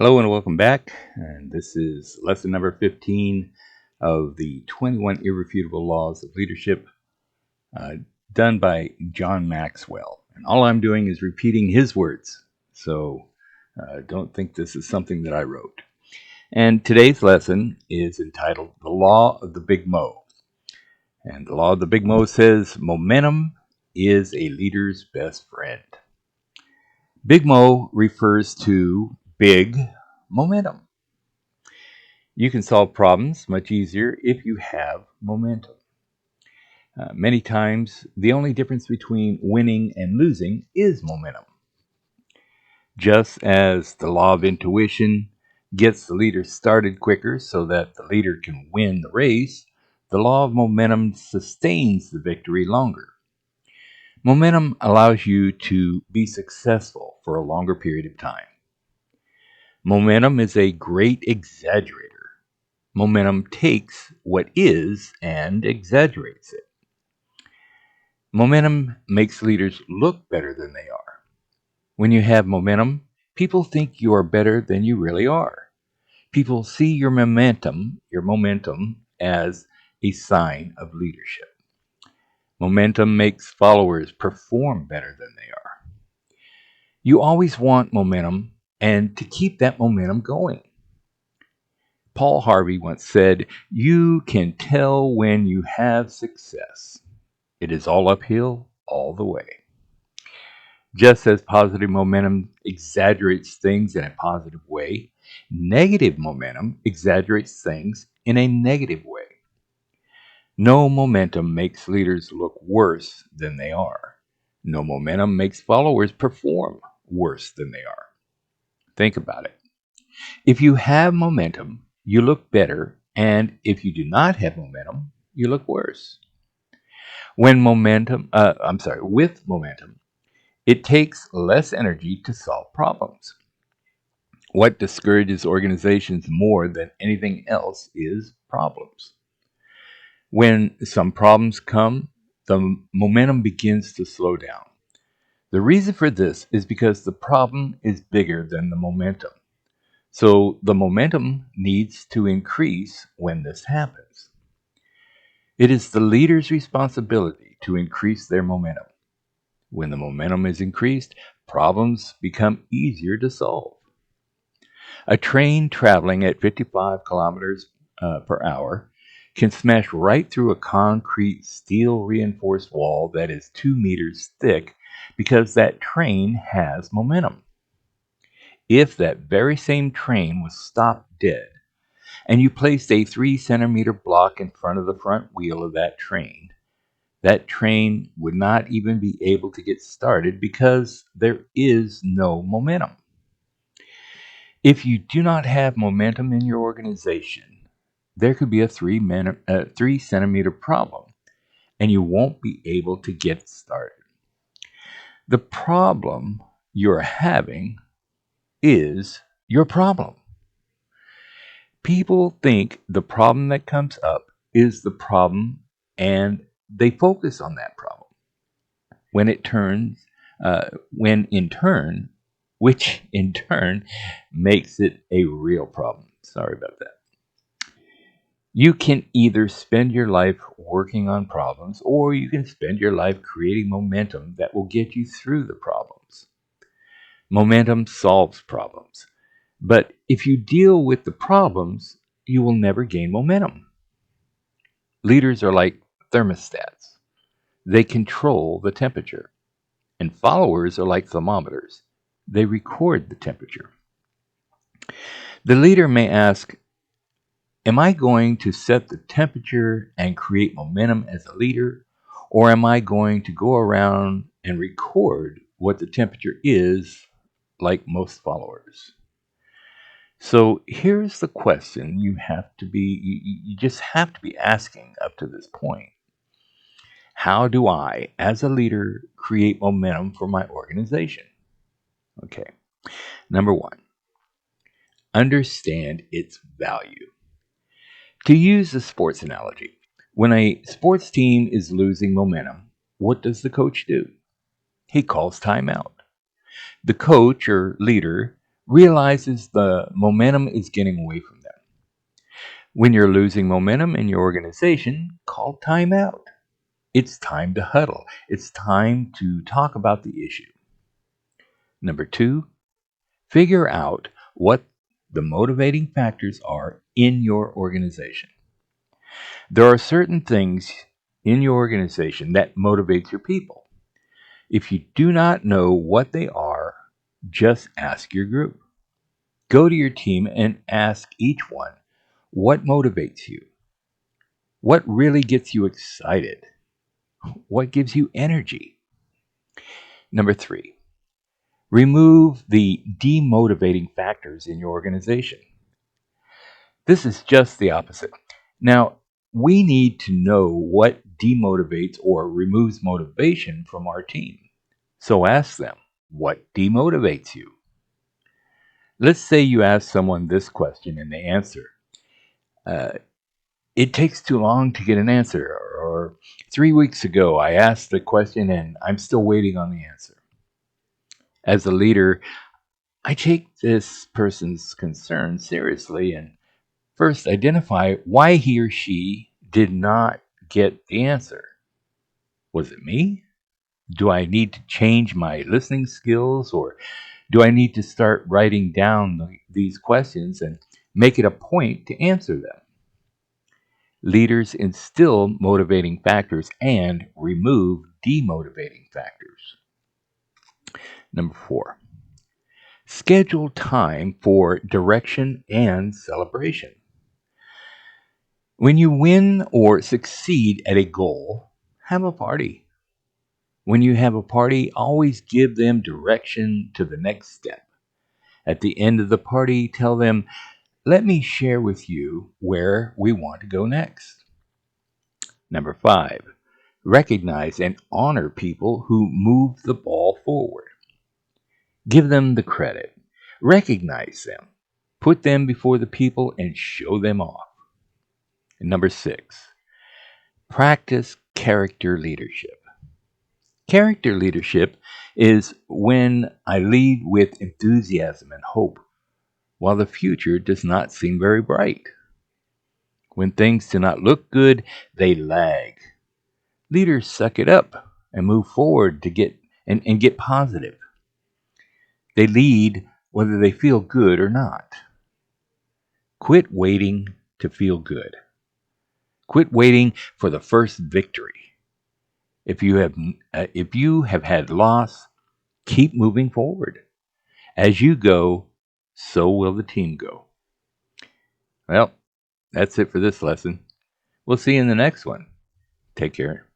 Hello and welcome back. And this is lesson number 15 of the 21 Irrefutable Laws of Leadership done by John Maxwell. And all I'm doing is repeating his words. So don't think this is something that I wrote. And today's lesson is entitled The Law of the Big Mo. And the Law of the Big Mo says momentum is a leader's best friend. Big Mo refers to big momentum. You can solve problems much easier if you have momentum. Many times, the only difference between winning and losing is momentum. Just as the law of intuition gets the leader started quicker so that the leader can win the race, the law of momentum sustains the victory longer. Momentum allows you to be successful for a longer period of time. Momentum is a great exaggerator. Momentum takes what is and exaggerates it. Momentum makes leaders look better than they are. When you have momentum, people think you are better than you really are. People see your momentum as a sign of leadership. Momentum makes followers perform better than they are. You always want momentum and to keep that momentum going. Paul Harvey once said, "You can tell when you have success. It is all uphill all the way." Just as positive momentum exaggerates things in a positive way, negative momentum exaggerates things in a negative way. No momentum makes leaders look worse than they are. No momentum makes followers perform worse than they are. Think about it. If you have momentum, you look better, and if you do not have momentum, you look worse. With momentum, it takes less energy to solve problems. What discourages organizations more than anything else is problems. When some problems come, the momentum begins to slow down. The reason for this is because the problem is bigger than the momentum. So the momentum needs to increase when this happens. It is the leader's responsibility to increase their momentum. When the momentum is increased, problems become easier to solve. A train traveling at 55 kilometers per hour can smash right through a concrete steel reinforced wall that is 2 meters thick because that train has momentum. If that very same train was stopped dead and you placed a 3-centimeter block in front of the front wheel of that train would not even be able to get started because there is no momentum. If you do not have momentum in your organization, there could be a 3-centimeter problem, and you won't be able to get started. The problem you're having is your problem. People think the problem that comes up is the problem, and they focus on that problem. Which in turn makes it a real problem. Sorry about that. You can either spend your life working on problems, or you can spend your life creating momentum that will get you through the problems. Momentum solves problems. But if you deal with the problems, you will never gain momentum. Leaders are like thermostats. They control the temperature. And followers are like thermometers. They record the temperature. The leader may ask, am I going to set the temperature and create momentum as a leader, or am I going to go around and record what the temperature is like most followers? So here's the question you just have to be asking up to this point. How do I, as a leader, create momentum for my organization? Okay. Number one, understand its value. To use a sports analogy, when a sports team is losing momentum, what does the coach do? He calls timeout. The coach or leader realizes the momentum is getting away from them. When you're losing momentum in your organization, call time out. It's time to huddle. It's time to talk about the issue. Number 2, figure out what the motivating factors are in your organization. There are certain things in your organization that motivate your people. If you do not know what they are, just ask your group. Go to your team and ask each one, what motivates you? What really gets you excited? What gives you energy? Number 3, remove the demotivating factors in your organization. This is just the opposite. Now, we need to know what demotivates or removes motivation from our team. So ask them, what demotivates you? Let's say you ask someone this question and they answer, it takes too long to get an answer, or 3 weeks ago I asked the question and I'm still waiting on the answer. As a leader, I take this person's concern seriously and first identify why he or she did not get the answer. Was it me? Do I need to change my listening skills, or do I need to start writing down these questions and make it a point to answer them? Leaders instill motivating factors and remove demotivating factors. Number 4, schedule time for direction and celebration. When you win or succeed at a goal, have a party. When you have a party, always give them direction to the next step. At the end of the party, tell them, let me share with you where we want to go next. Number 5, recognize and honor people who move the ball forward. Give them the credit. Recognize them. Put them before the people and show them off. And number 6, practice character leadership. Character leadership is when I lead with enthusiasm and hope, while the future does not seem very bright. When things do not look good, they lag. Leaders suck it up and move forward to get positive. They lead whether they feel good or not. Quit waiting to feel good. Quit waiting for the first victory. If you have had loss, keep moving forward. As you go, so will the team go. Well, that's it for this lesson. We'll see you in the next one. Take care.